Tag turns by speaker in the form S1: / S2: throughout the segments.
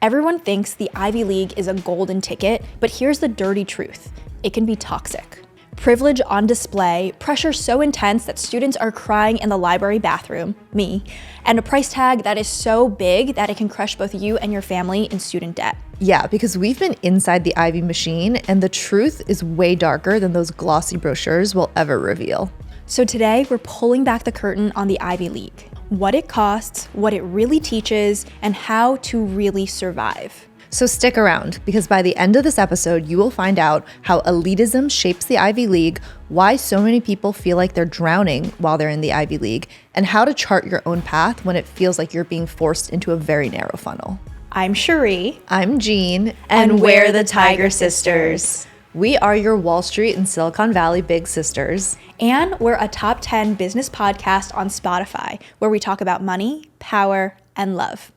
S1: Everyone thinks the Ivy League is a golden ticket, but here's the dirty truth. It can be toxic. Privilege on display, pressure so intense that students are crying in the library bathroom, me, and a price tag that is so big that it can crush both you and your family in student debt.
S2: Yeah, because we've been inside the Ivy machine, and the truth is way darker than those glossy brochures will ever reveal.
S1: So today, we're pulling back the curtain on the Ivy League. What it costs, what it really teaches, and how to really survive.
S2: So stick around, because by the end of this episode, you will find out how elitism shapes the Ivy League, why so many people feel like they're drowning while they're in the Ivy League, and how to chart your own path when it feels like you're being forced into a very narrow funnel.
S1: I'm Cherie.
S2: I'm Jean.
S1: And we're the Tiger Sisters.
S2: We are your Wall Street and Silicon Valley big sisters.
S1: And we're a top 10 business podcast on Spotify, where we talk about money, power, and love.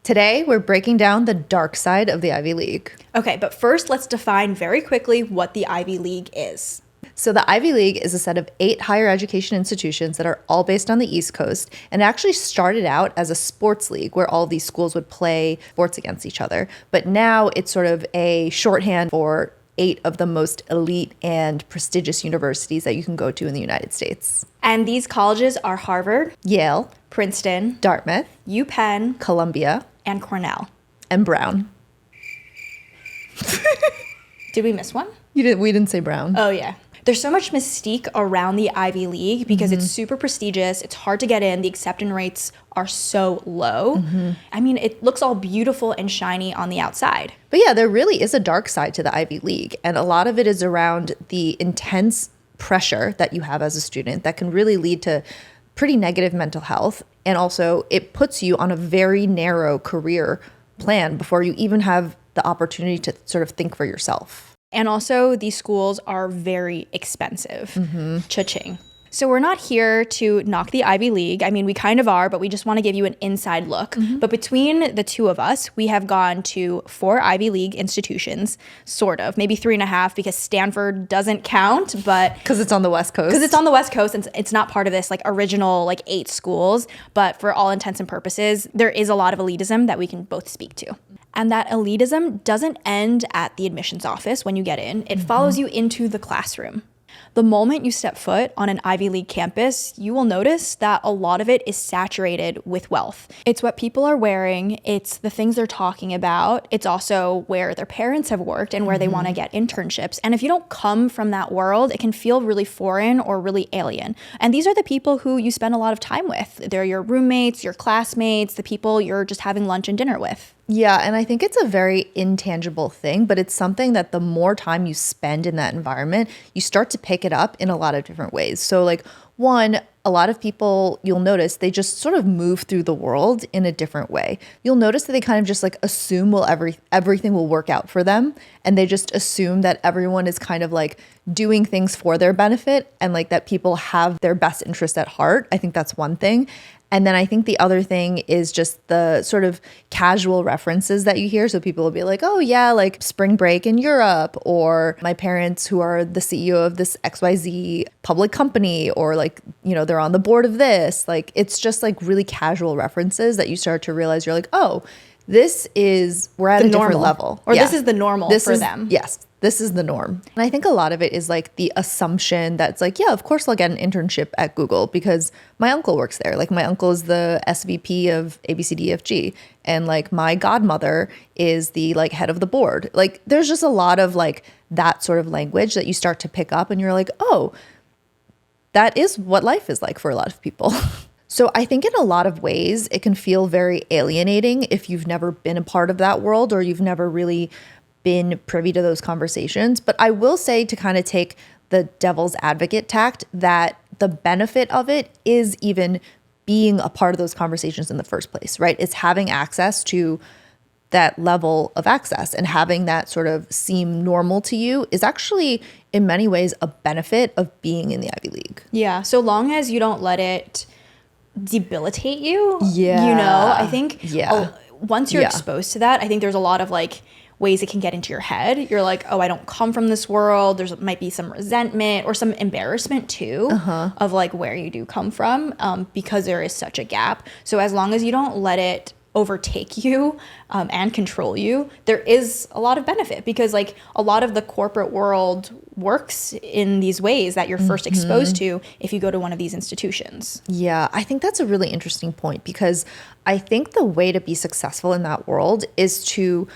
S2: Today, we're breaking down the dark side of the Ivy League.
S1: Okay, but first, let's define very quickly what the Ivy League is.
S2: So the Ivy League is a set of 8 higher education institutions that are all based on the East Coast, and it actually started out as a sports league where all of these schools would play sports against each other. But now it's sort of a shorthand for 8 of the most elite and prestigious universities that you can go to in the United States.
S1: And these colleges are Harvard,
S2: Yale,
S1: Princeton,
S2: Dartmouth,
S1: UPenn,
S2: Columbia,
S1: and Cornell.
S2: and Brown.
S1: Did we miss one?
S2: We didn't say Brown.
S1: Oh, yeah. There's so much mystique around the Ivy League because it's super prestigious. It's hard to get in. The acceptance rates are so low. I mean, it looks all beautiful and shiny on the outside.
S2: But yeah, there really is a dark side to the Ivy League. And a lot of it is around the intense pressure that you have as a student that can really lead to pretty negative mental health. And also it puts you on a very narrow career plan before you even have the opportunity to sort of think for yourself.
S1: And also, these schools are very expensive. Cha-ching. So we're not here to knock the Ivy League. I mean, we kind of are, but we just want to give you an inside look. But between the two of us, we have gone to 4 Ivy League institutions, sort of. Maybe 3.5 because Stanford doesn't count, but...
S2: Because it's on the West Coast.
S1: Because it's on the West Coast and it's not part of this like original like 8 schools. But for all intents and purposes, there is a lot of elitism that we can both speak to. And that elitism doesn't end at the admissions office when you get in. It follows you into the classroom. The moment you step foot on an Ivy League campus, you will notice that a lot of it is saturated with wealth. It's what people are wearing. It's the things they're talking about. It's also where their parents have worked and where they want to get internships. And if you don't come from that world, it can feel really foreign or really alien. And these are the people who you spend a lot of time with. They're your roommates, your classmates, the people you're just having lunch and dinner with.
S2: Yeah, and I think it's a very intangible thing, but it's something that the more time you spend in that environment, you start to pick it up in a lot of different ways. So like one, a lot of people, you'll notice they just sort of move through the world in a different way. You'll notice that they kind of just like assume everything will work out for them. And they just assume that everyone is kind of like doing things for their benefit and like that people have their best interest at heart. I think that's one thing. And then I think the other thing is just the sort of casual references that you hear. So people will be like, oh yeah, like spring break in Europe, or my parents who are the CEO of this XYZ public company, or like, you know, they're on the board of this. Like, it's just like really casual references that you start to realize you're like, oh, we're at a different level.
S1: Or this is the normal for them.
S2: Yes. This is the norm. And I think a lot of it is like the assumption that's like, yeah, of course I'll get an internship at Google because my uncle works there. Like my uncle is the SVP of ABCDFG, and like my godmother is the like head of the board. Like there's just a lot of like that sort of language that you start to pick up and you're like, oh, that is what life is like for a lot of people. So I think in a lot of ways it can feel very alienating if you've never been a part of that world or you've never really been privy to those conversations. But I will say, to kind of take the devil's advocate tact, that the benefit of it is even being a part of those conversations in the first place, right? It's having access to that level of access, and having that sort of seem normal to you is actually in many ways a benefit of being in the Ivy League.
S1: Yeah, so long as you don't let it debilitate you.
S2: Yeah.
S1: You know, I think once you're exposed to that, I think there's a lot of like, ways it can get into your head. You're like, oh, I don't come from this world. There's might be some resentment or some embarrassment too of like where you do come from, because there is such a gap. So as long as you don't let it overtake you and control you, there is a lot of benefit, because like a lot of the corporate world works in these ways that you're first exposed to if you go to one of these institutions.
S2: Yeah, I think that's a really interesting point, because I think the way to be successful in that world is to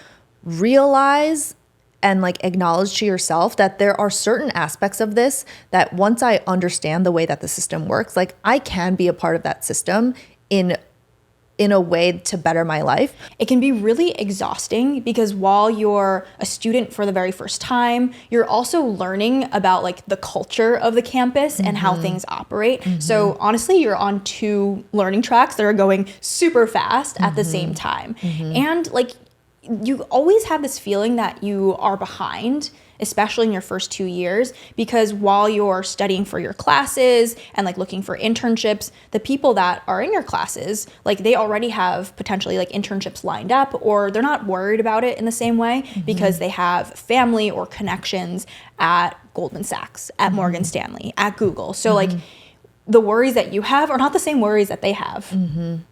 S2: realize and like acknowledge to yourself that there are certain aspects of this that once I understand the way that the system works, like I can be a part of that system in a way to better my life.
S1: It can be really exhausting, because while you're a student for the very first time, you're also learning about like the culture of the campus and how things operate. So honestly, you're on two learning tracks that are going super fast at the same time. And like you always have this feeling that you are behind, especially in your first 2 years, because while you're studying for your classes and like looking for internships, the people that are in your classes, like they already have potentially like internships lined up, or they're not worried about it in the same way because they have family or connections at Goldman Sachs, at Morgan Stanley, at Google. So like the worries that you have are not the same worries that they have.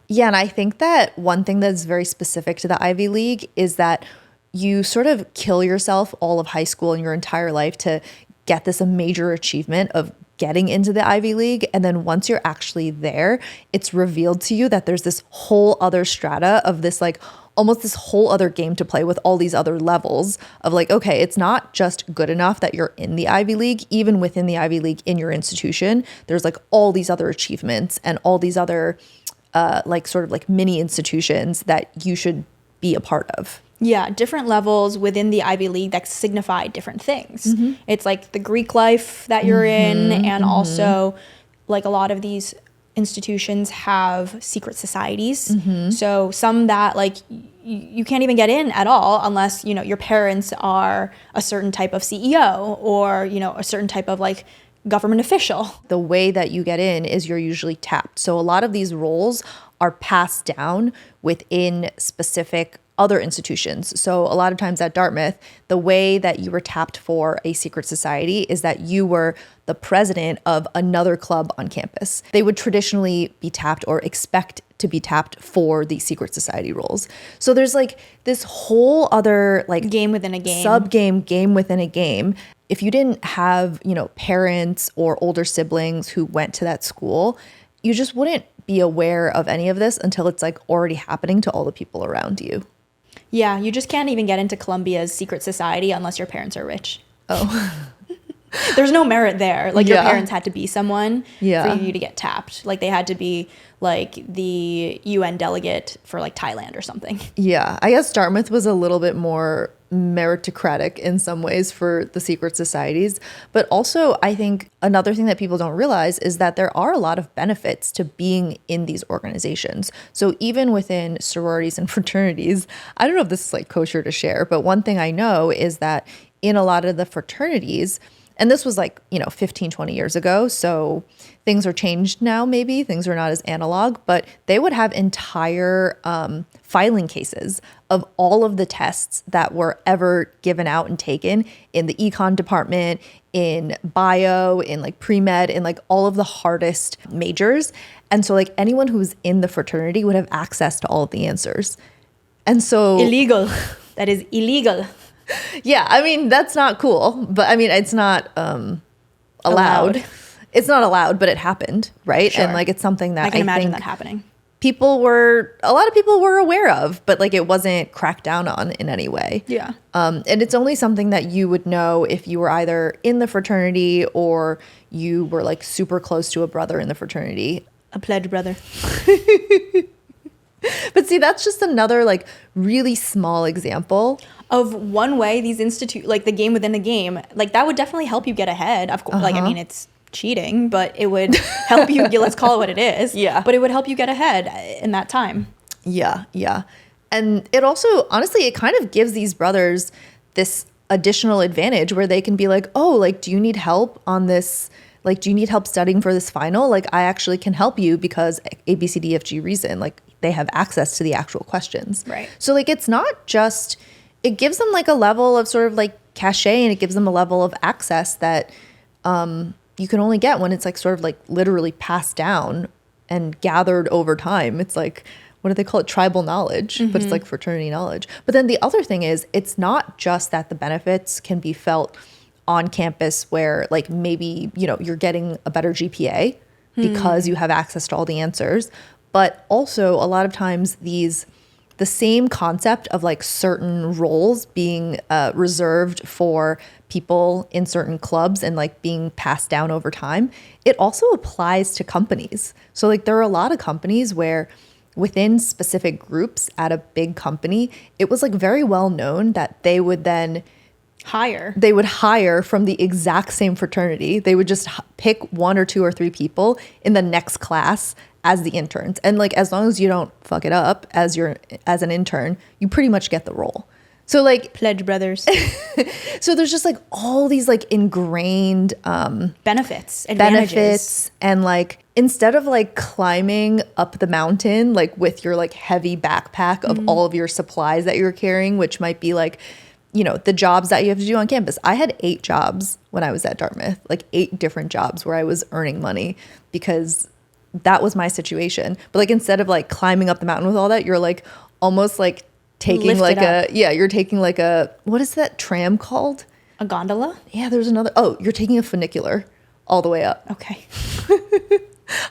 S2: Yeah, and I think that one thing that's very specific to the Ivy League is that you sort of kill yourself all of high school and your entire life to get this major achievement of getting into the Ivy League. And then once you're actually there, it's revealed to you that there's this whole other strata of this like almost this whole other game to play with all these other levels of like, okay, it's not just good enough that you're in the Ivy League. Even within the Ivy League in your institution, there's like all these other achievements and all these other like sort of like mini institutions that you should be a part of.
S1: Yeah, different levels within the Ivy League that signify different things. It's like the Greek life that you're in, and also like a lot of these institutions have secret societies. So some that like you can't even get in at all unless, you know, your parents are a certain type of CEO or, you know, a certain type of like government official.
S2: The way that you get in is you're usually tapped. So a lot of these roles are passed down within specific other institutions. So a lot of times at Dartmouth, the way that you were tapped for a secret society is that you were the president of another club on campus. They would traditionally be tapped or expect to be tapped for the secret society roles. So there's like this whole other like
S1: Game within a game.
S2: Game within a game. If you didn't have, you know, parents or older siblings who went to that school, you just wouldn't be aware of any of this until it's like already happening to all the people around you.
S1: Yeah, you just can't even get into Columbia's secret society unless your parents are rich.
S2: Oh.
S1: There's no merit there. Like your
S2: Yeah.
S1: parents had to be someone
S2: Yeah.
S1: for you to get tapped. Like they had to be like the UN delegate for like Thailand or something.
S2: Yeah, I guess Dartmouth was a little bit more meritocratic in some ways for the secret societies. But also, I think another thing that people don't realize is that there are a lot of benefits to being in these organizations. So even within sororities and fraternities, I don't know if this is like kosher to share, but one thing I know is that in a lot of the fraternities, and this was like, you know, 15, 20 years ago. So things are changed now, maybe. Things are not as analog, but they would have entire filing cases of all of the tests that were ever given out and taken in the econ department, in bio, in like pre-med, in like all of the hardest majors. And so like anyone who's in the fraternity would have access to all of the answers. And so
S1: Illegal. That is illegal.
S2: yeah, I mean, that's not cool, but I mean, it's not allowed. It's not allowed, but it happened, right?
S1: Sure.
S2: And like, it's something that
S1: I can imagine
S2: think
S1: that happening.
S2: a lot of people were aware of, but like it wasn't cracked down on in any way.
S1: Yeah.
S2: And it's only something that you would know if you were either in the fraternity or you were like super close to a brother in the fraternity.
S1: A pledge brother.
S2: But see, that's just another like really small example
S1: Of one way these like the game within the game, like that would definitely help you get ahead. Of course, like I mean, it's cheating, but it would help you. Let's call it what it is.
S2: Yeah.
S1: But it would help you get ahead in that time.
S2: Yeah, yeah. And it also, honestly, it kind of gives these brothers this additional advantage where they can be like, oh, like, do you need help on this? Like, do you need help studying for this final? Like, I actually can help you because A, B, C, D, F, G reason. Like, they have access to the actual questions.
S1: Right.
S2: So, like, it's not just it gives them like a level of sort of like cachet, and it gives them a level of access that you can only get when it's like sort of like literally passed down and gathered over time. It's like, what do they call it? Tribal knowledge, but it's like fraternity knowledge. But then the other thing is, it's not just that the benefits can be felt on campus where like maybe, you know, you're getting a better GPA because you have access to all the answers, but also a lot of times the same concept of like certain roles being reserved for people in certain clubs and like being passed down over time, it also applies to companies. So like there are a lot of companies where within specific groups at a big company, it was like very well known that they would then hire from the exact same fraternity. They would just pick 1 or 2 or 3 people in the next class as the interns. And like, as long as you don't fuck it up as an intern, you pretty much get the role. So like
S1: Pledge Brothers.
S2: So there's just like all these like ingrained
S1: benefits, advantages.
S2: And like, instead of like climbing up the mountain, like with your like heavy backpack of all of your supplies that you're carrying, which might be like, you know, the jobs that you have to do on campus. I had 8 jobs when I was at Dartmouth, like 8 different jobs where I was earning money because that was my situation. But like, instead of like climbing up the mountain with all that, you're like almost like taking you're taking like a, what is that tram called?
S1: A gondola?
S2: Yeah, there's another. Oh, you're taking a funicular all the way up.
S1: Okay.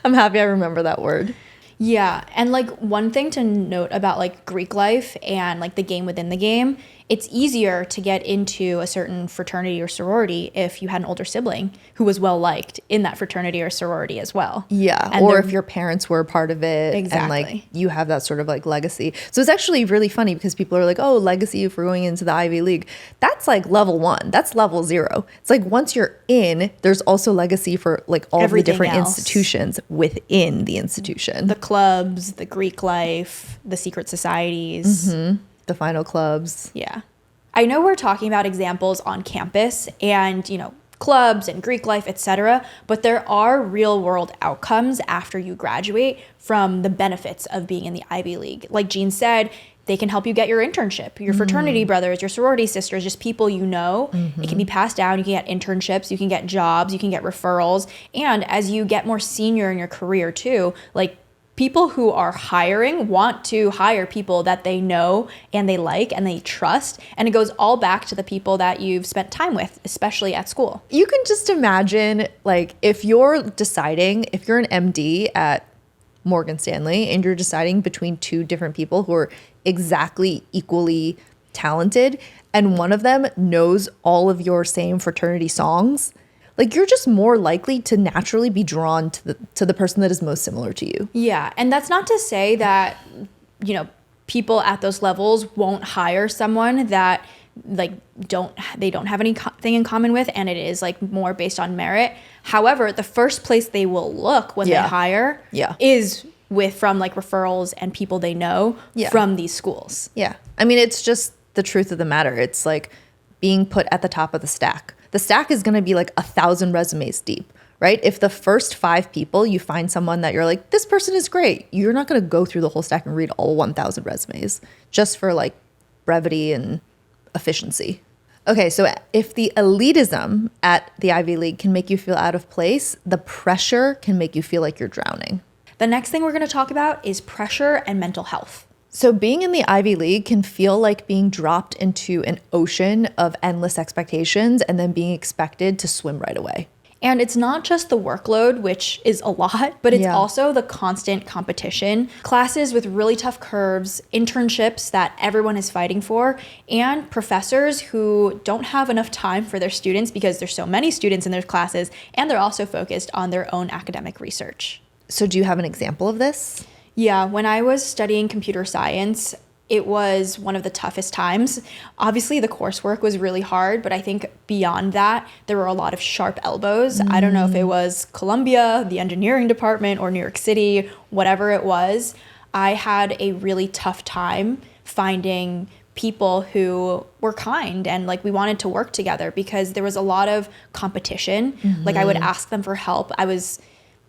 S2: I'm happy I remember that word.
S1: Yeah. And like one thing to note about like Greek life and like the game within the game, it's easier to get into a certain fraternity or sorority if you had an older sibling who was well liked in that fraternity or sorority as well.
S2: Yeah.
S1: And
S2: or if your parents were a part of it.
S1: Exactly.
S2: And like you have that sort of like legacy. So it's actually really funny because people are like, oh, legacy if we're going into the Ivy League. That's like level 1. That's level 0. It's like once you're in, there's also legacy for like all the different institutions within the institution.
S1: The clubs, the Greek life, the secret societies.
S2: The final clubs.
S1: Yeah. I know we're talking about examples on campus and, you know, clubs and Greek life, etc., but there are real world outcomes after you graduate from the benefits of being in the Ivy League. Like Jean said, they can help you get your internship, your fraternity brothers, your sorority sisters, just people you know. It can be passed down. You can get internships, you can get jobs, you can get referrals. And as you get more senior in your career too, like people who are hiring want to hire people that they know and they like and they trust. And it goes all back to the people that you've spent time with, especially at school.
S2: You can just imagine, like, if you're an MD at Morgan Stanley and you're deciding between 2 different people who are exactly equally talented and one of them knows all of your same fraternity songs, like you're just more likely to naturally be drawn to the person that is most similar to you.
S1: Yeah, and that's not to say that, you know, people at those levels won't hire someone that like they don't have anything in common with, and it is like more based on merit. However, the first place they will look when they hire is from like referrals and people they know from these schools.
S2: Yeah. I mean, it's just the truth of the matter. It's like being put at the top of the stack. The stack is going to be like 1,000 resumes deep, right? If the first 5 people, you find someone that you're like, this person is great, you're not going to go through the whole stack and read all 1,000 resumes just for like brevity and efficiency. Okay, so if the elitism at the Ivy League can make you feel out of place, the pressure can make you feel like you're drowning.
S1: The next thing we're going to talk about is pressure and mental health.
S2: So being in the Ivy League can feel like being dropped into an ocean of endless expectations and then being expected to swim right away.
S1: And it's not just the workload, which is a lot, but it's also the constant competition, classes with really tough curves, internships that everyone is fighting for, and professors who don't have enough time for their students because there's so many students in their classes, and they're also focused on their own academic research.
S2: So do you have an example of this?
S1: Yeah, when I was studying computer science, it was one of the toughest times. Obviously, the coursework was really hard, but I think beyond that, there were a lot of sharp elbows. I don't know if it was Columbia, the engineering department, or New York City, whatever it was. I had a really tough time finding people who were kind and like we wanted to work together because there was a lot of competition. Like I would ask them for help. I was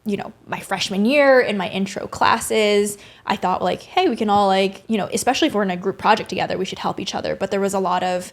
S1: my freshman year in my intro classes, I thought like, hey, we can all like, especially if we're in a group project together, we should help each other. But there was a lot of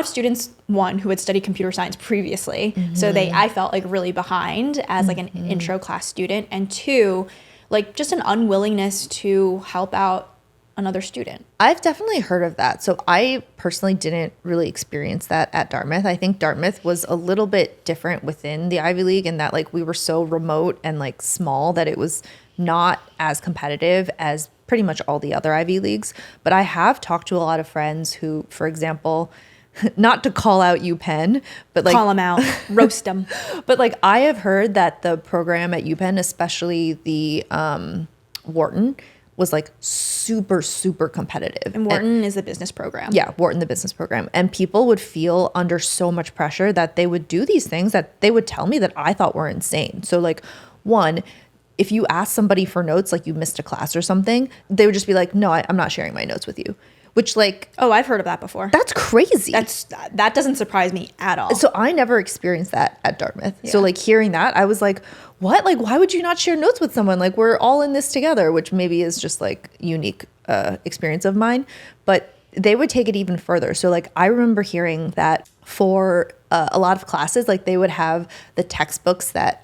S1: students, one, who had studied computer science previously. So I felt like really behind as like an intro class student. And two, like just an unwillingness to help out another student.
S2: I've definitely heard of that. So I personally didn't really experience that at Dartmouth. I think Dartmouth was a little bit different within the Ivy League in that like we were so remote and like small that it was not as competitive as pretty much all the other Ivy Leagues. But I have talked to a lot of friends who, for example, not to call out UPenn, but like
S1: call them out, roast them.
S2: But like I have heard that the program at UPenn, especially the Wharton, was like super, super competitive.
S1: And Wharton is the business program.
S2: Yeah, Wharton, the business program. And people would feel under so much pressure that they would do these things that they would tell me that I thought were insane. So like, one, if you ask somebody for notes, like you missed a class or something, they would just be like, no, I'm not sharing my notes with you. Which like,
S1: oh, I've heard of that before.
S2: That's crazy.
S1: That doesn't surprise me at all.
S2: So I never experienced that at Dartmouth.
S1: Yeah.
S2: So like hearing that, I was like, what? Like, why would you not share notes with someone? Like we're all in this together, which maybe is just like unique experience of mine. But they would take it even further. So like I remember hearing that for a lot of classes, like they would have the textbooks that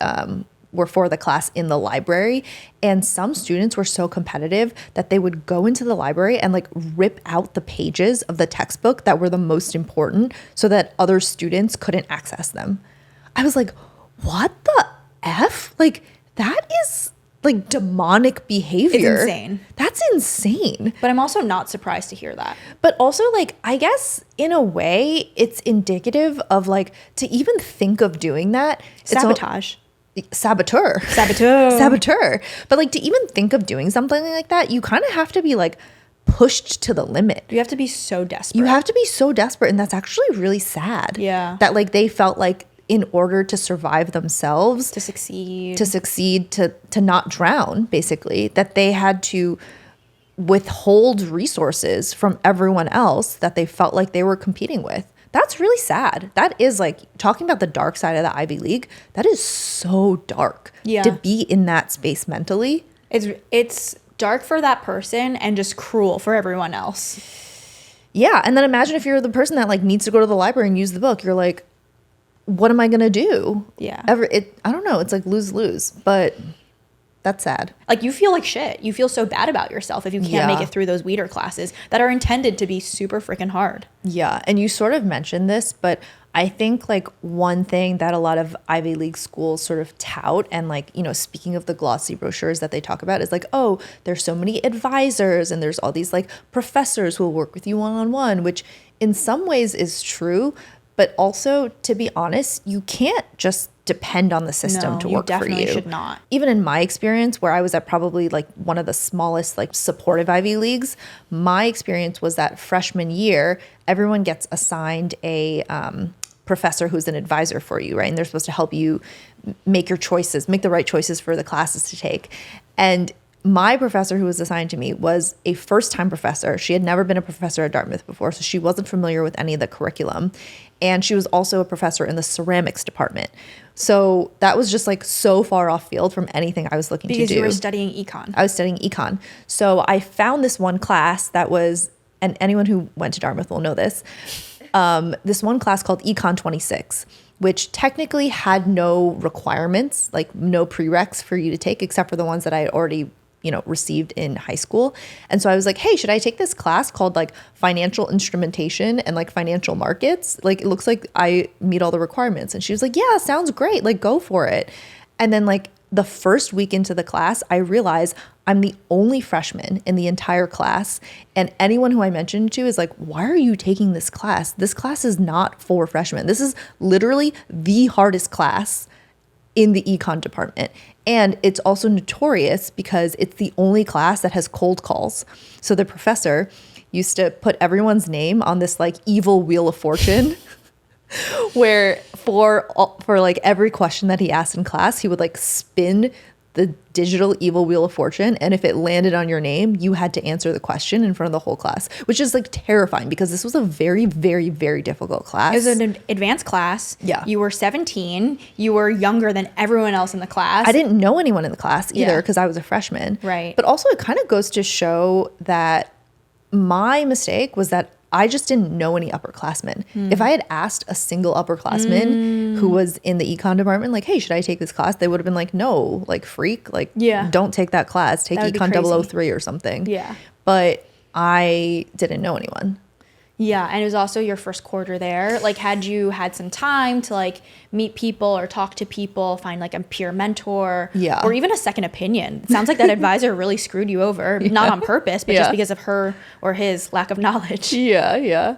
S2: were for the class in the library. And some students were so competitive that they would go into the library and like rip out the pages of the textbook that were the most important so that other students couldn't access them. I was like, what the F? Like that is like demonic behavior.
S1: It's insane.
S2: That's insane.
S1: But I'm also not surprised to hear that.
S2: But also like, I guess in a way it's indicative of like, to even think of doing that.
S1: Sabotage.
S2: Saboteur. But like to even think of doing something like that, you kind of have to be like pushed to the limit.
S1: You have to be so desperate.
S2: You have to be so desperate. And that's actually really sad.
S1: Yeah.
S2: That like they felt like in order to survive themselves,
S1: to succeed,
S2: to not drown, basically, that they had to withhold resources from everyone else that they felt like they were competing with. That's really sad. That is like talking about the dark side of the Ivy League. That is so dark to be in that space mentally.
S1: It's dark for that person and just cruel for everyone else.
S2: Yeah. And then imagine if you're the person that like needs to go to the library and use the book. You're like, what am I going to do?
S1: Yeah.
S2: I don't know. It's like lose-lose, but that's sad.
S1: Like you feel like shit. You feel so bad about yourself if you can't make it through those weeder classes that are intended to be super freaking hard.
S2: Yeah. And you sort of mentioned this, but I think like one thing that a lot of Ivy League schools sort of tout and like, speaking of the glossy brochures that they talk about is like, oh, there's so many advisors and there's all these like professors who will work with you one-on-one, which in some ways is true. But also, to be honest, you can't just depend on the system to work for you.
S1: You definitely should not.
S2: Even in my experience, where I was at probably like one of the smallest like supportive Ivy Leagues, my experience was that freshman year, everyone gets assigned a professor who's an advisor for you, right? And they're supposed to help you make the right choices for the classes to take. And my professor who was assigned to me was a first-time professor. She had never been a professor at Dartmouth before, so she wasn't familiar with any of the curriculum. And she was also a professor in the ceramics department. So that was just like so far off field from anything I was looking to do.
S1: Because you were studying econ.
S2: I was studying econ. So I found this one class that was, and anyone who went to Dartmouth will know this, this one class called Econ 26, which technically had no requirements, like no prereqs for you to take, except for the ones that I had already received in high school. And so I was like, hey, should I take this class called like financial instrumentation and like financial markets? Like, it looks like I meet all the requirements. And she was like, yeah, sounds great. Like, go for it. And then like the first week into the class, I realized I'm the only freshman in the entire class. And anyone who I mentioned to is like, why are you taking this class? This class is not for freshmen. This is literally the hardest class in the econ department. And it's also notorious because it's the only class that has cold calls. So the professor used to put everyone's name on this like evil wheel of fortune where for like every question that he asked in class, he would like spin the digital evil wheel of fortune, and if it landed on your name, you had to answer the question in front of the whole class, which is like terrifying because this was a very, very, very difficult class.
S1: It was an advanced class.
S2: Yeah.
S1: You were 17. You were younger than everyone else in the class.
S2: I didn't know anyone in the class either because I was a freshman.
S1: Right.
S2: But also it kind of goes to show that my mistake was that I just didn't know any upperclassmen. If I had asked a single upperclassman who was in the econ department, like, hey, should I take this class? They would have been like, no, like, freak. Like, don't take that class. Take econ 003 or something.
S1: Yeah.
S2: But I didn't know anyone.
S1: Yeah, and it was also your first quarter there. Like, had you had some time to like meet people or talk to people, find like a peer mentor, or even a second opinion? It sounds like that advisor really screwed you over, not on purpose, but just because of her or his lack of knowledge.
S2: Yeah.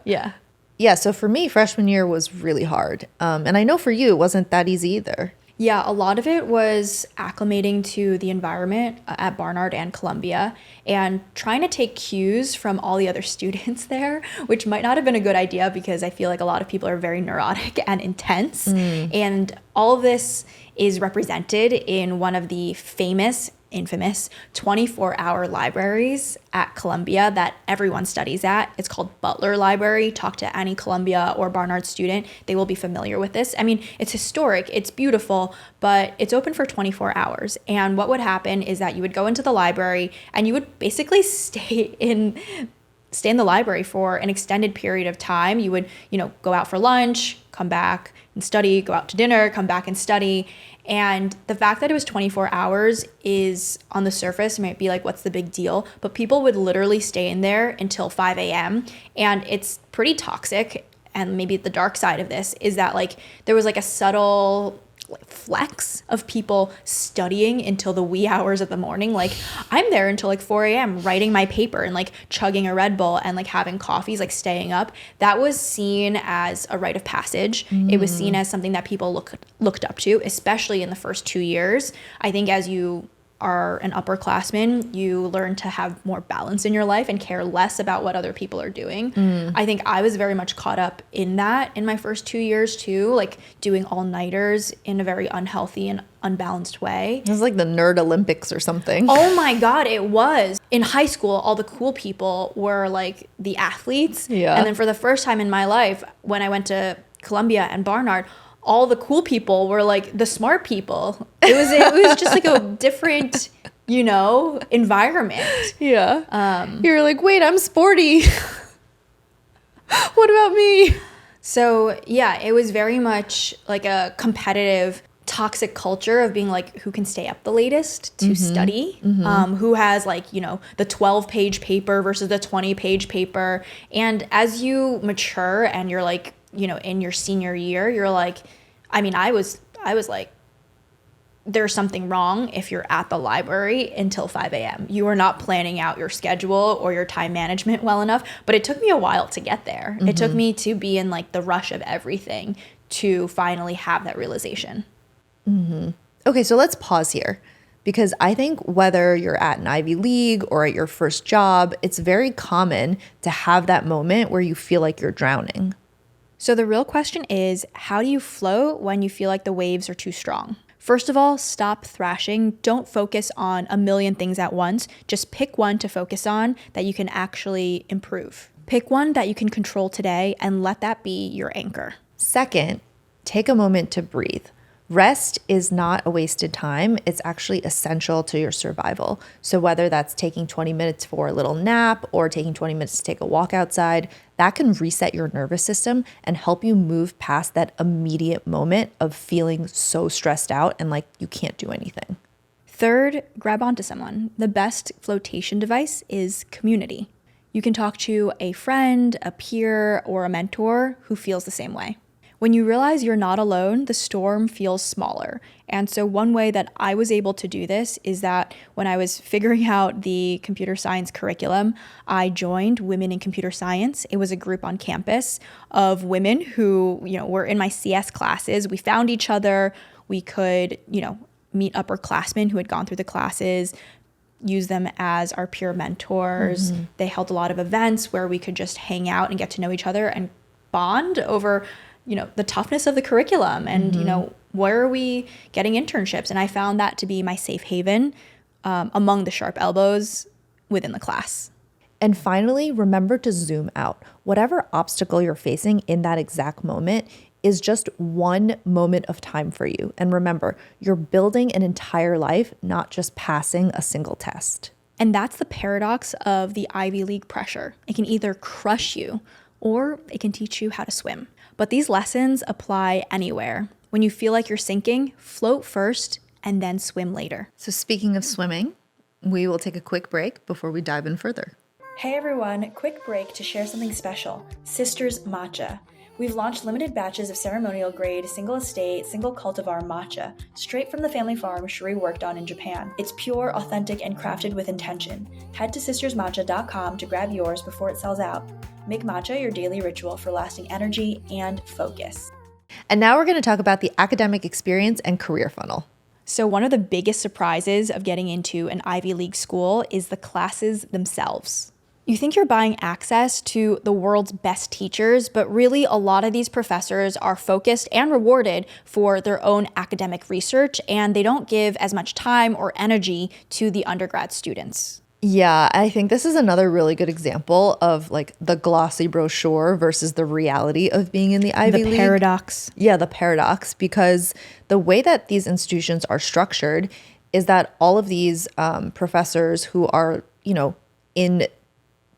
S2: So for me, freshman year was really hard. And I know for you, it wasn't that easy either.
S1: Yeah, a lot of it was acclimating to the environment at Barnard and Columbia and trying to take cues from all the other students there, which might not have been a good idea because I feel like a lot of people are very neurotic and intense. And all of this is represented in one of the infamous 24-hour libraries at Columbia that everyone studies at. It's called Butler Library. Talk to any Columbia or Barnard student. They will be familiar with this. I mean, it's historic, it's beautiful, but it's open for 24 hours. And what would happen is that you would go into the library and you would basically stay in the library for an extended period of time. You would, go out for lunch, come back and study, go out to dinner, come back and study. And the fact that it was 24 hours is, on the surface, might be like, what's the big deal? But people would literally stay in there until 5 a.m. And it's pretty toxic. And maybe the dark side of this is that like there was like a subtle flex of people studying until the wee hours of the morning. Like, I'm there until like 4 a.m. writing my paper and like chugging a Red Bull and like having coffees, like staying up. That was seen as a rite of passage. It was seen as something that people looked up to, especially in the first 2 years. I think as you are an upperclassman, you learn to have more balance in your life and care less about what other people are doing. I think I was very much caught up in that in my first 2 years too, like doing all-nighters in a very unhealthy and unbalanced way.
S2: It was like the nerd Olympics or something.
S1: Oh my God, it was. In high school, all the cool people were like the athletes. And then for the first time in my life, when I went to Columbia and Barnard, all the cool people were like the smart people. It was just like a different, environment.
S2: You're like, wait, I'm sporty. What about me?
S1: So yeah, it was very much like a competitive, toxic culture of being like, who can stay up the latest to study, who has like, the 12-page paper versus the 20-page paper. And as you mature and you're like, in your senior year, you're like, I mean, I was like, there's something wrong if you're at the library until 5 a.m. You are not planning out your schedule or your time management well enough. But it took me a while to get there. It took me to be in like the rush of everything to finally have that realization.
S2: Okay, so let's pause here. Because I think whether you're at an Ivy League or at your first job, it's very common to have that moment where you feel like you're drowning.
S1: So the real question is, how do you float when you feel like the waves are too strong? First of all, stop thrashing. Don't focus on a million things at once. Just pick one to focus on that you can actually improve. Pick one that you can control today and let that be your anchor.
S2: Second, take a moment to breathe. Rest is not a wasted time. It's actually essential to your survival. So whether that's taking 20 minutes for a little nap or taking 20 minutes to take a walk outside, that can reset your nervous system and help you move past that immediate moment of feeling so stressed out and like you can't do anything.
S1: Third, grab onto someone. The best flotation device is community. You can talk to a friend, a peer, or a mentor who feels the same way. When you realize you're not alone, the storm feels smaller. And so one way that I was able to do this is that when I was figuring out the computer science curriculum, I joined Women in Computer Science. It was a group on campus of women who, were in my CS classes. We found each other. We could, meet upperclassmen who had gone through the classes, use them as our peer mentors. They held a lot of events where we could just hang out and get to know each other and bond over the toughness of the curriculum and, where are we getting internships? And I found that to be my safe haven among the sharp elbows within the class.
S2: And finally, remember to zoom out. Whatever obstacle you're facing in that exact moment is just one moment of time for you. And remember, you're building an entire life, not just passing a single test.
S1: And that's the paradox of the Ivy League pressure. It can either crush you or it can teach you how to swim. But these lessons apply anywhere. When you feel like you're sinking, float first and then swim later.
S2: So speaking of swimming, we will take a quick break before we dive in further.
S1: Hey everyone, quick break to share something special. Sisters Matcha. We've launched limited batches of ceremonial grade, single estate, single cultivar matcha, straight from the family farm Cherie worked on in Japan. It's pure, authentic, and crafted with intention. Head to sistersmatcha.com to grab yours before it sells out. Make matcha your daily ritual for lasting energy and focus.
S2: And now we're going to talk about the academic experience and career funnel.
S1: So one of the biggest surprises of getting into an Ivy League school is the classes themselves. You think you're buying access to the world's best teachers, but really a lot of these professors are focused and rewarded for their own academic research, and they don't give as much time or energy to the undergrad students.
S2: Yeah, I think this is another really good example of like the glossy brochure versus the reality of being in the Ivy League.
S1: The paradox.
S2: Yeah, the paradox, because the way that these institutions are structured is that all of these professors who are, in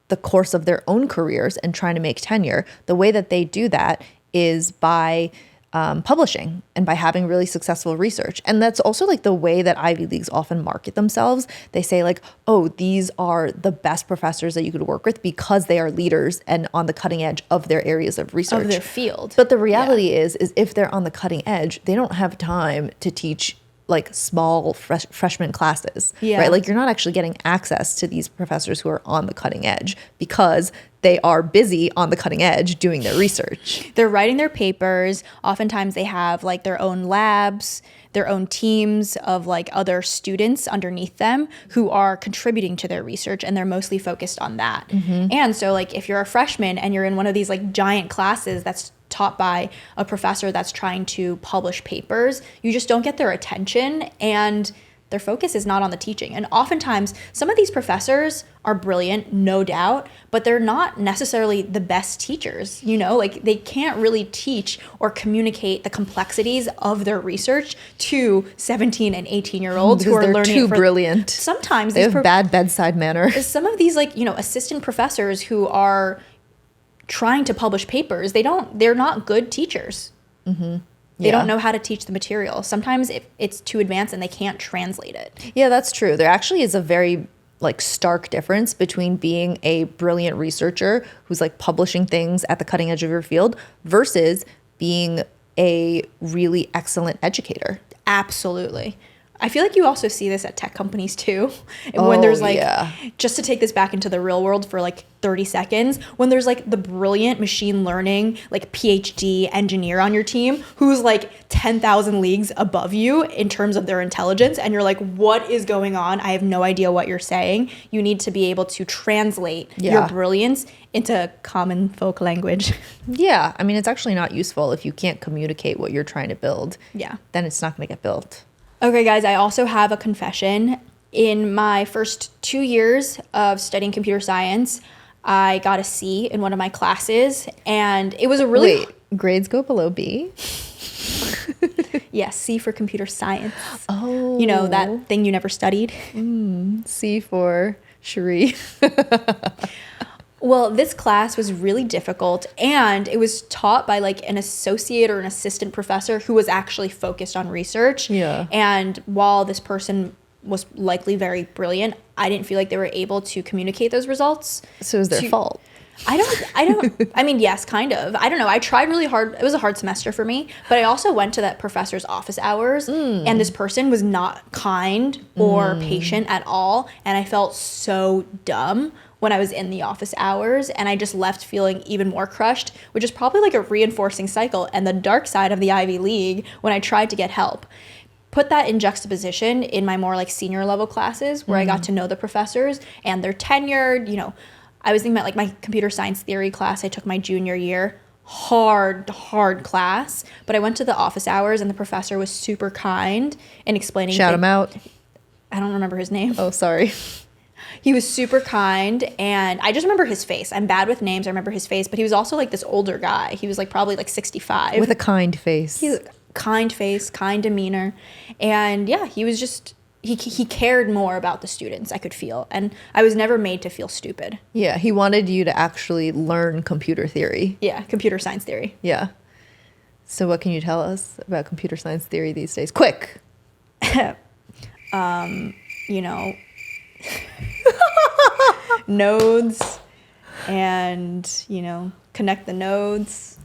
S2: the course of their own careers and trying to make tenure, the way that they do that is by publishing and by having really successful research. And that's also like the way that Ivy Leagues often market themselves. They say like, oh, these are the best professors that you could work with because they are leaders and on the cutting edge of their areas of research.
S1: Of their field.
S2: But the reality is if they're on the cutting edge, they don't have time to teach like small freshman classes, right? Like you're not actually getting access to these professors who are on the cutting edge because they are busy on the cutting edge doing their research.
S1: They're writing their papers. Oftentimes they have like their own labs, their own teams of like other students underneath them who are contributing to their research, and they're mostly focused on that. And so like if you're a freshman and you're in one of these like giant classes that's taught by a professor that's trying to publish papers, you just don't get their attention and their focus is not on the teaching. And oftentimes some of these professors are brilliant, no doubt, but they're not necessarily the best teachers, like they can't really teach or communicate the complexities of their research to 17 and 18-year-olds who are learning
S2: too brilliant.
S1: Sometimes
S2: they have bad bedside manner.
S1: Some of these assistant professors who are trying to publish papers, they're not good teachers. They don't know how to teach the material. Sometimes it's too advanced and they can't translate it.
S2: Yeah, that's true. There actually is a very like stark difference between being a brilliant researcher who's like publishing things at the cutting edge of your field versus being a really excellent educator.
S1: Absolutely. I feel like you also see this at tech companies too. When there's just to take this back into the real world for like 30 seconds, when there's like the brilliant machine learning, like PhD engineer on your team who's like 10,000 leagues above you in terms of their intelligence. And you're like, what is going on? I have no idea what you're saying. You need to be able to translate your brilliance into common folk language.
S2: Yeah. I mean, it's actually not useful if you can't communicate what you're trying to build.
S1: Yeah.
S2: Then it's not going to get built.
S1: Okay, guys, I also have a confession. In my first 2 years of studying computer science, I got a C in one of my classes, and it was a really...
S2: Wait, grades go below B?
S1: Yes, C for computer science.
S2: Oh.
S1: That thing you never studied.
S2: C for Cherie.
S1: Well, this class was really difficult, and it was taught by like an associate or an assistant professor who was actually focused on research.
S2: Yeah.
S1: And while this person was likely very brilliant, I didn't feel like they were able to communicate those results.
S2: So it was their fault.
S1: I mean, yes, kind of. I don't know. I tried really hard. It was a hard semester for me, but I also went to that professor's office hours, and this person was not kind or patient at all. And I felt so dumb when I was in the office hours, and I just left feeling even more crushed, which is probably like a reinforcing cycle and the dark side of the Ivy League when I tried to get help. Put that in juxtaposition in my more like senior level classes where I got to know the professors and they're tenured. I was thinking about like my computer science theory class I took my junior year. hard class, but I went to the office hours and the professor was super kind in explaining.
S2: Shout him out.
S1: I don't remember his name.
S2: Oh, sorry.
S1: He was super kind, and I just remember his face. I'm bad with names. I remember his face, but he was also like this older guy. He was like probably like 65.
S2: With a kind face.
S1: He's kind face, kind demeanor. And yeah, he was just, he cared more about the students, I could feel. And I was never made to feel stupid.
S2: Yeah, he wanted you to actually learn computer theory.
S1: Yeah, computer science theory.
S2: Yeah. So what can you tell us about computer science theory these days? Quick.
S1: You know, nodes and, you know, connect the nodes.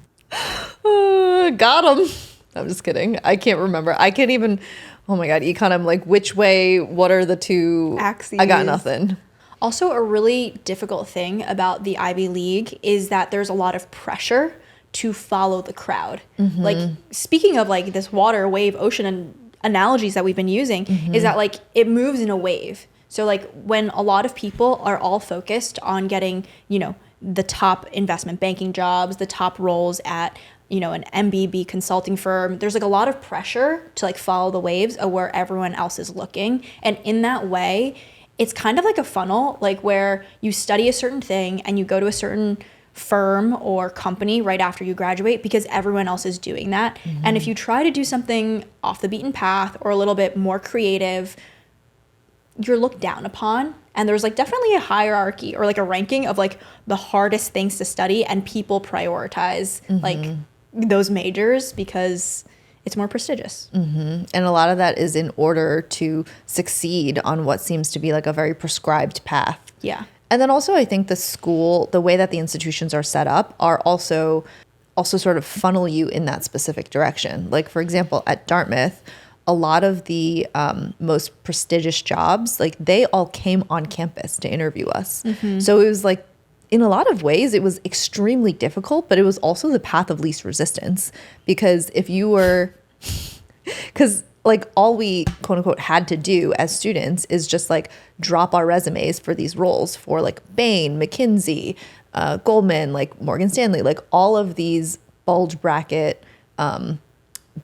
S2: Got him. I'm just kidding. I can't remember. I can't even. Oh my God, econ. I'm like, which way? What are the two
S1: axes?
S2: I got nothing.
S1: Also, a really difficult thing about the Ivy League is that there's a lot of pressure to follow the crowd.
S2: Mm-hmm.
S1: Like, speaking of like this water, wave, ocean, and analogies that we've been using, is that like it moves in a wave. So like when a lot of people are all focused on getting, you know, the top investment banking jobs, the top roles at, you know, an MBB consulting firm, there's like a lot of pressure to like follow the waves of where everyone else is looking. And in that way, it's kind of like a funnel, like where you study a certain thing and you go to a certain firm or company right after you graduate because everyone else is doing that. And if you try to do something off the beaten path or a little bit more creative, you're looked down upon. And there's like definitely a hierarchy or like a ranking of like the hardest things to study, and people prioritize like those majors because it's more prestigious.
S2: And a lot of that is in order to succeed on what seems to be like a very prescribed path.
S1: Yeah.
S2: And then also I think the school, the way that the institutions are set up are also sort of funnel you in that specific direction. Like for example, at Dartmouth, a lot of the most prestigious jobs, like they all came on campus to interview us. So it was like, in a lot of ways, it was extremely difficult, but it was also the path of least resistance. Because if you were, because like all we quote unquote had to do as students is just like drop our resumes for these roles for like Bain, McKinsey, Goldman, like Morgan Stanley, like all of these bulge bracket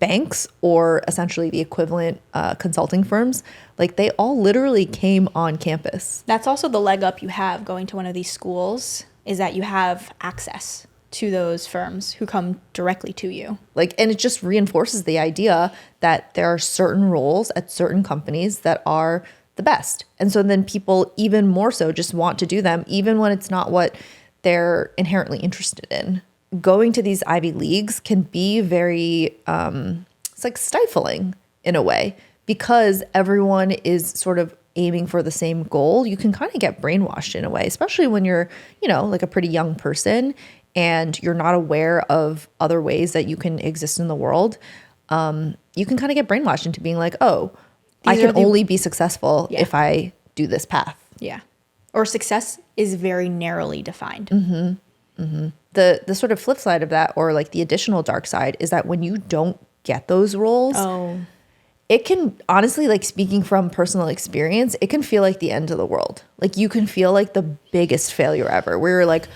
S2: banks, or essentially the equivalent consulting firms, like they all literally came on campus.
S1: That's also the leg up you have going to one of these schools, is that you have access to those firms who come directly to you.
S2: Like, and it just reinforces the idea that there are certain roles at certain companies that are the best. And so then people even more so just want to do them, even when it's not what they're inherently interested in. Going to these Ivy Leagues can be very, it's like stifling in a way, because everyone is sort of aiming for the same goal. You can kind of get brainwashed in a way, especially when you're, you know, like a pretty young person and you're not aware of other ways that you can exist in the world. You can kind of get brainwashed into being like, oh, I can only be successful if I do this path.
S1: Yeah. Or success is very narrowly defined.
S2: The sort of flip side of that, or like the additional dark side, is that when you don't get those roles, it can honestly, like speaking from personal experience, it can feel like the end of the world. Like you can feel like the biggest failure ever, where you're like,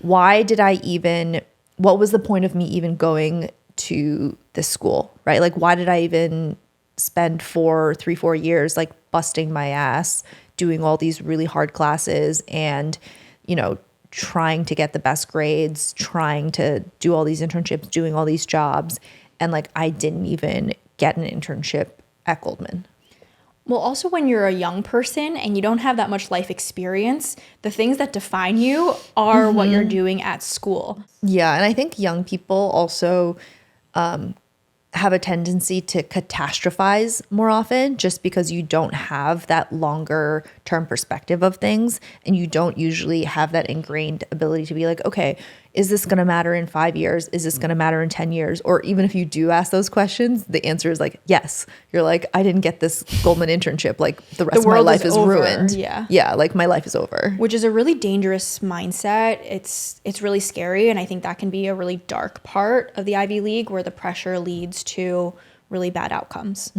S2: why did I even, what was the point of me even going to this school, right? Like, why did I even spend 4 years like busting my ass doing all these really hard classes and, you know, trying to get the best grades, trying to do all these internships, doing all these jobs, and like I didn't even get an internship at Goldman.
S1: Well, also when you're a young person and you don't have that much life experience, the things that define you are what you're doing at school.
S2: Yeah, and I think young people also have a tendency to catastrophize more often, just because you don't have that longer term perspective of things, and you don't usually have that ingrained ability to be like, okay, is this going to matter in 5 years? Is this going to matter in 10 years? Or even if you do ask those questions, the answer is like, yes. You're like, I didn't get this Goldman internship. Like the rest of my life is ruined. Yeah, like my life is over.
S1: Which is a really dangerous mindset. It's really scary. And I think that can be a really dark part of the Ivy League, where the pressure leads to really bad outcomes.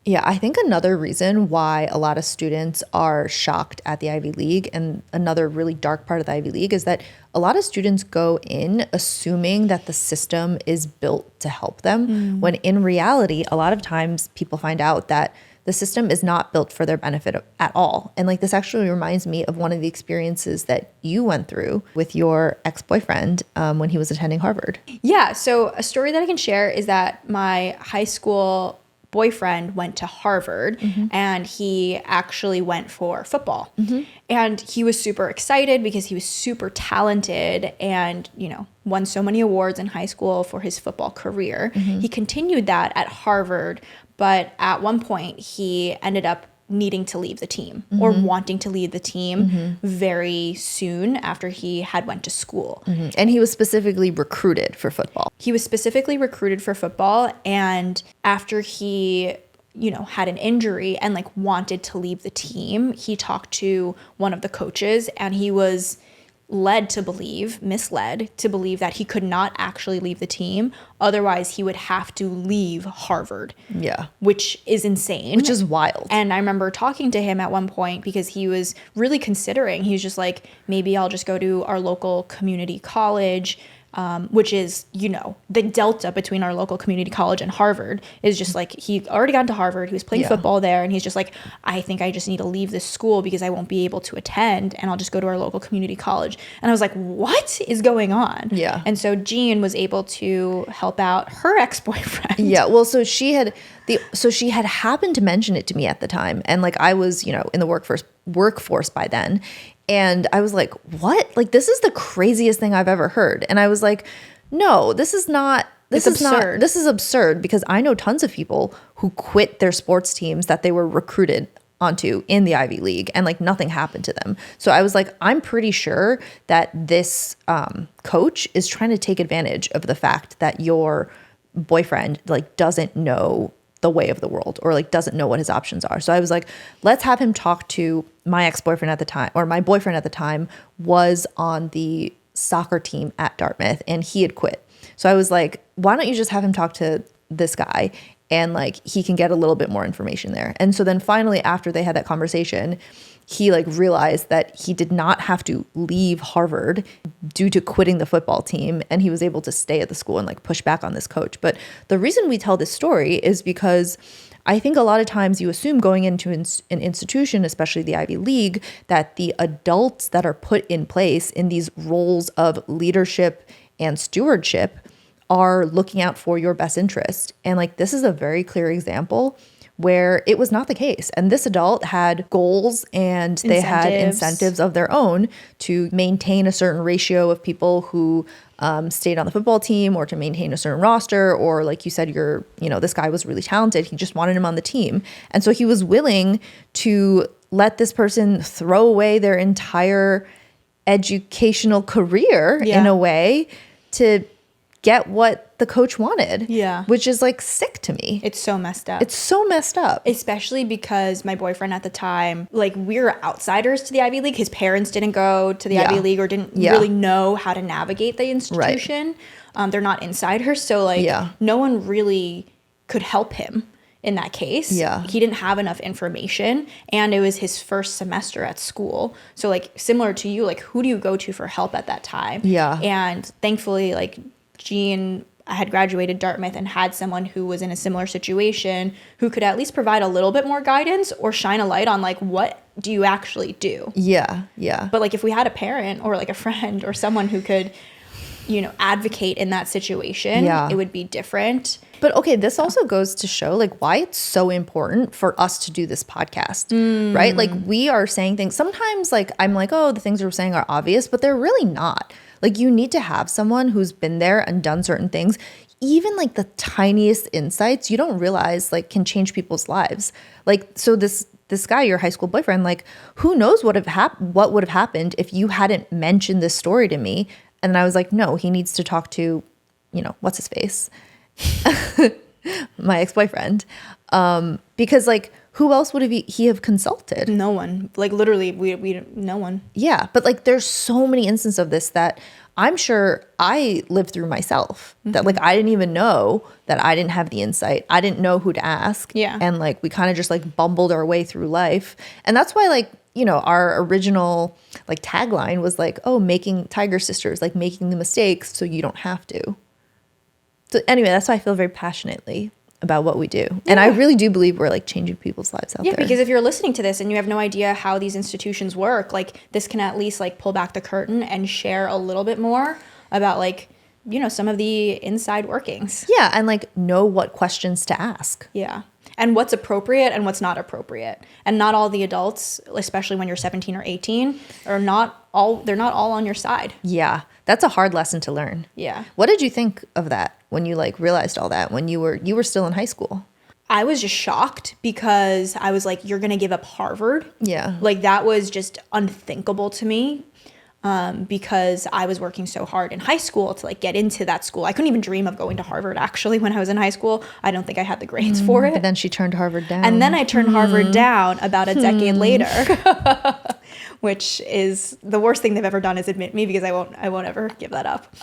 S2: Yeah, I think another reason why a lot of students are shocked at the Ivy League, and another really dark part of the Ivy League, is that a lot of students go in assuming that the system is built to help them, when in reality, a lot of times people find out that the system is not built for their benefit at all. And like, this actually reminds me of one of the experiences that you went through with your ex-boyfriend when he was attending Harvard.
S1: Yeah, so a story that I can share is that my high school boyfriend went to Harvard, and he actually went for football. And he was super excited because he was super talented and, you know, won so many awards in high school for his football career. He continued that at Harvard, but at one point he ended up needing to leave the team or wanting to leave the team very soon after he had went to school.
S2: And he was specifically recruited for football.
S1: He was specifically recruited for football, and after he, you know, had an injury and like wanted to leave the team, he talked to one of the coaches, and he was misled to believe that he could not actually leave the team. Otherwise, he would have to leave Harvard.
S2: Yeah.
S1: Which is insane.
S2: Which is wild.
S1: And I remember talking to him at one point because he was really considering, he was just like, maybe I'll just go to our local community college, which is, you know, the delta between our local community college and Harvard is just like, he already got into Harvard, he was playing football there, and he's just like, I think I just need to leave this school because I won't be able to attend, and I'll just go to our local community college. And I was like, what is going on?
S2: Yeah.
S1: And so Jean was able to help out her ex-boyfriend.
S2: Yeah, well, so she had happened to mention it to me at the time, and like, I was, you know, in the workforce by then. And I was like, what? Like, this is the craziest thing I've ever heard. And I was like, no, this is absurd. This is absurd, because I know tons of people who quit their sports teams that they were recruited onto in the Ivy League, and like nothing happened to them. So I was like, I'm pretty sure that this coach is trying to take advantage of the fact that your boyfriend like doesn't know the way of the world, or like doesn't know what his options are. So I was like, let's have him talk to my ex-boyfriend at the time, or my boyfriend at the time was on the soccer team at Dartmouth and he had quit. So I was like, why don't you just have him talk to this guy, and like he can get a little bit more information there. And so then finally, after they had that conversation, he like realized that he did not have to leave Harvard due to quitting the football team, and he was able to stay at the school and like push back on this coach. But the reason we tell this story is because I think a lot of times you assume going into an institution, especially the Ivy League, that the adults that are put in place in these roles of leadership and stewardship are looking out for your best interest. And like, this is a very clear example where it was not the case. And this adult had goals and they had incentives of their own to maintain a certain ratio of people who stayed on the football team, or to maintain a certain roster, or like you said, this guy was really talented. He just wanted him on the team. And so he was willing to let this person throw away their entire educational career in a way to get what the coach wanted.
S1: Yeah.
S2: Which is like sick to me.
S1: It's so messed up.
S2: It's so messed up.
S1: Especially because my boyfriend at the time, like, we were outsiders to the Ivy League. His parents didn't go to the Ivy League or didn't really know how to navigate the institution. Right. They're not insiders. So like no one really could help him in that case. Yeah. He didn't have enough information, and it was his first semester at school. So like, similar to you, like, who do you go to for help at that time? Yeah. And thankfully, like, Jean had graduated Dartmouth and had someone who was in a similar situation who could at least provide a little bit more guidance or shine a light on like, what do you actually do? Yeah. Yeah. But like, if we had a parent or like a friend or someone who could, advocate in that situation, it would be different.
S2: But okay, this also goes to show like why it's so important for us to do this podcast, right? Like, we are saying things sometimes, like, I'm like, oh, the things we're saying are obvious, but they're really not. Like, you need to have someone who's been there and done certain things. Even like the tiniest insights you don't realize like can change people's lives. Like, so this guy, your high school boyfriend, like, who knows what would have happened if you hadn't mentioned this story to me. And I was like, no, he needs to talk to, what's his face? My ex-boyfriend. Because like, who else would he have consulted?
S1: No one. Like, literally, we no one.
S2: Yeah, but like, there's so many instances of this that I'm sure I lived through myself that like I didn't even know that I didn't have the insight. I didn't know who to ask.
S1: Yeah.
S2: And like we kind of just like bumbled our way through life. And that's why like, you know, our original like tagline was like, oh, making Tiger Sisters, like making the mistakes so you don't have to. So anyway, that's why I feel very passionately about what we do. Yeah. And I really do believe we're like changing people's lives out there.
S1: Yeah, because if you're listening to this and you have no idea how these institutions work, like this can at least like pull back the curtain and share a little bit more about like, you know, some of the inside workings.
S2: Yeah, and like know what questions to ask.
S1: Yeah. And what's appropriate and what's not appropriate. And not all the adults, especially when you're 17 or 18, they're not all on your side.
S2: Yeah. That's a hard lesson to learn.
S1: Yeah.
S2: What did you think of that when you like realized all that when you were still in high school?
S1: I was just shocked because I was like, you're going to give up Harvard?
S2: Yeah.
S1: Like that was just unthinkable to me. Because I was working so hard in high school to like get into that school. I couldn't even dream of going to Harvard actually when I was in high school. I don't think I had the grades for it.
S2: But then she turned Harvard down.
S1: And then I turned Harvard down about a decade later, which is the worst thing they've ever done is admit me because I won't ever give that up.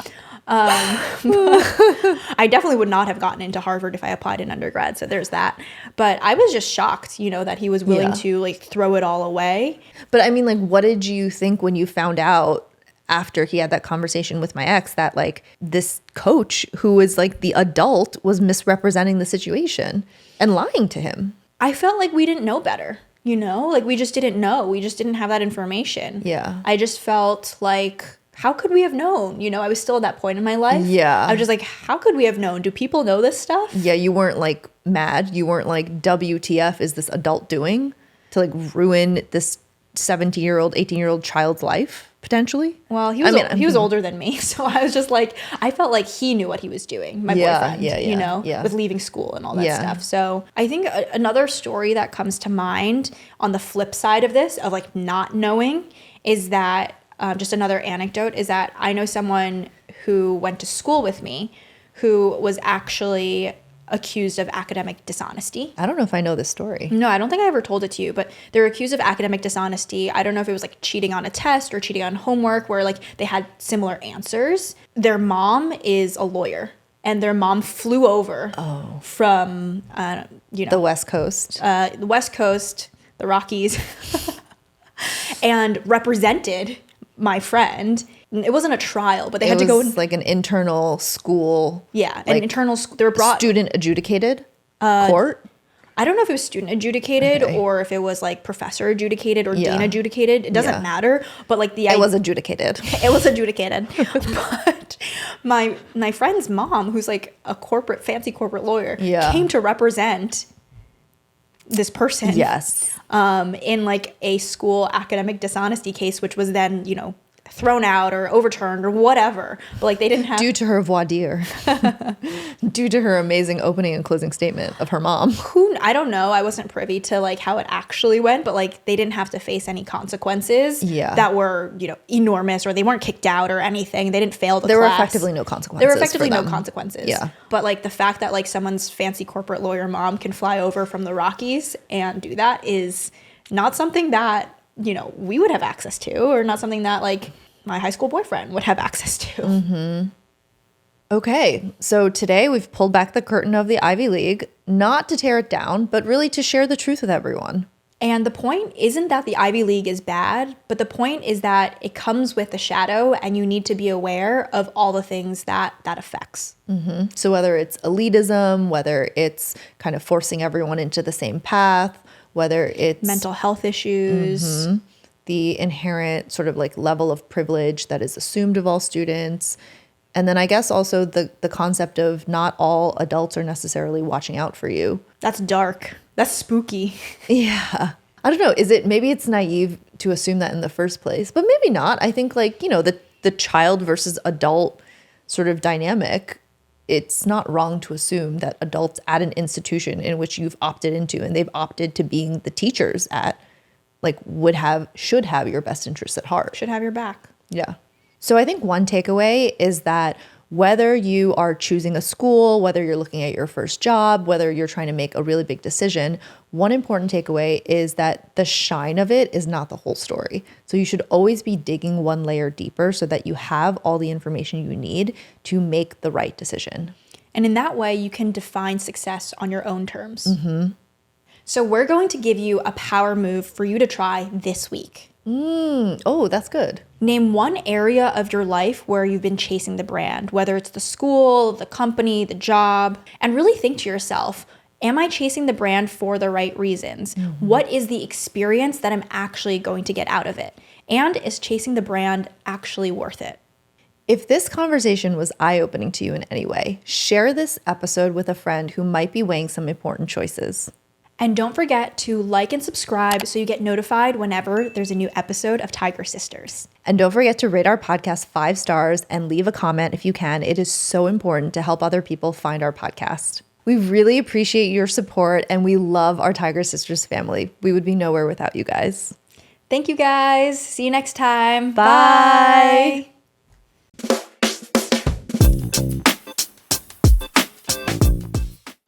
S1: I definitely would not have gotten into Harvard if I applied in undergrad. So there's that. But I was just shocked, you know, that he was willing to like throw it all away.
S2: But I mean, like, what did you think when you found out after he had that conversation with my ex that like this coach who was like the adult was misrepresenting the situation and lying to him?
S1: I felt like we didn't know better, you know, like we just didn't know. We just didn't have that information.
S2: Yeah.
S1: I just felt like, how could we have known? You know, I was still at that point in my life.
S2: Yeah.
S1: I was just like, how could we have known? Do people know this stuff?
S2: Yeah, you weren't like mad. You weren't like, WTF is this adult doing to like ruin this 17-year-old, 18-year-old child's life potentially?
S1: Well, he was older than me. So I was just like, I felt like he knew what he was doing, my boyfriend, you know, with leaving school and all that stuff. So I think another story that comes to mind on the flip side of this, of like not knowing, is that just another anecdote is that I know someone who went to school with me who was actually accused of academic dishonesty.
S2: I don't know if I know this story.
S1: No, I don't think I ever told it to you, but they were accused of academic dishonesty. I don't know if it was like cheating on a test or cheating on homework where like they had similar answers. Their mom is a lawyer and their mom flew over from, you know,
S2: The West Coast,
S1: the Rockies, and represented my friend. It wasn't a trial, but they had to go
S2: like an internal school.
S1: Yeah,
S2: like
S1: an internal school. They were brought
S2: student adjudicated court.
S1: I don't know if it was student adjudicated or if it was like professor adjudicated or dean adjudicated. It doesn't matter. But like
S2: it was adjudicated.
S1: It was adjudicated. But my friend's mom, who's like a fancy corporate lawyer, came to represent this person.
S2: Yes.
S1: In like a school academic dishonesty case, which was then, you know, thrown out or overturned or whatever. But like they didn't have...
S2: Due to her voir dire. Due to her amazing opening and closing statement of her mom.
S1: I don't know. I wasn't privy to like how it actually went, but like they didn't have to face any consequences that were, you know, enormous, or they weren't kicked out or anything. They didn't fail the class.
S2: There were effectively no consequences.
S1: There were effectively no consequences.
S2: Yeah.
S1: But like the fact that like someone's fancy corporate lawyer mom can fly over from the Rockies and do that is not something that, you know, we would have access to, or not something that like my high school boyfriend would have access to.
S2: Mm-hmm. Okay, so today we've pulled back the curtain of the Ivy League, not to tear it down, but really to share the truth with everyone.
S1: And the point isn't that the Ivy League is bad, but the point is that it comes with a shadow and you need to be aware of all the things that affects.
S2: Mm-hmm. So whether it's elitism, whether it's kind of forcing everyone into the same path, whether it's
S1: mental health issues,
S2: the inherent sort of like level of privilege that is assumed of all students. And then I guess also the concept of not all adults are necessarily watching out for you.
S1: That's dark. That's spooky.
S2: Yeah. I don't know. Maybe it's naive to assume that in the first place, but maybe not. I think like, you know, the child versus adult sort of dynamic, it's not wrong to assume that adults at an institution in which you've opted into and they've opted to being the teachers at, like should have your best interests at heart.
S1: Should have your back.
S2: Yeah. So I think one takeaway is that Whether you are choosing a school, whether you're looking at your first job, whether you're trying to make a really big decision, one important takeaway is that the shine of it is not the whole story. So you should always be digging one layer deeper so that you have all the information you need to make the right decision.
S1: And in that way, you can define success on your own terms. So we're going to give you a power move for you to try this week.
S2: Oh, that's good.
S1: Name one area of your life where you've been chasing the brand, whether it's the school, the company, the job, and really think to yourself, am I chasing the brand for the right reasons? What is the experience that I'm actually going to get out of it? And is chasing the brand actually worth it?
S2: If this conversation was eye-opening to you in any way, share this episode with a friend who might be weighing some important choices.
S1: And don't forget to like and subscribe so you get notified whenever there's a new episode of Tiger Sisters.
S2: And don't forget to rate our podcast 5 stars and leave a comment if you can. It is so important to help other people find our podcast. We really appreciate your support and we love our Tiger Sisters family. We would be nowhere without you guys.
S1: Thank you guys. See you next time.
S2: Bye.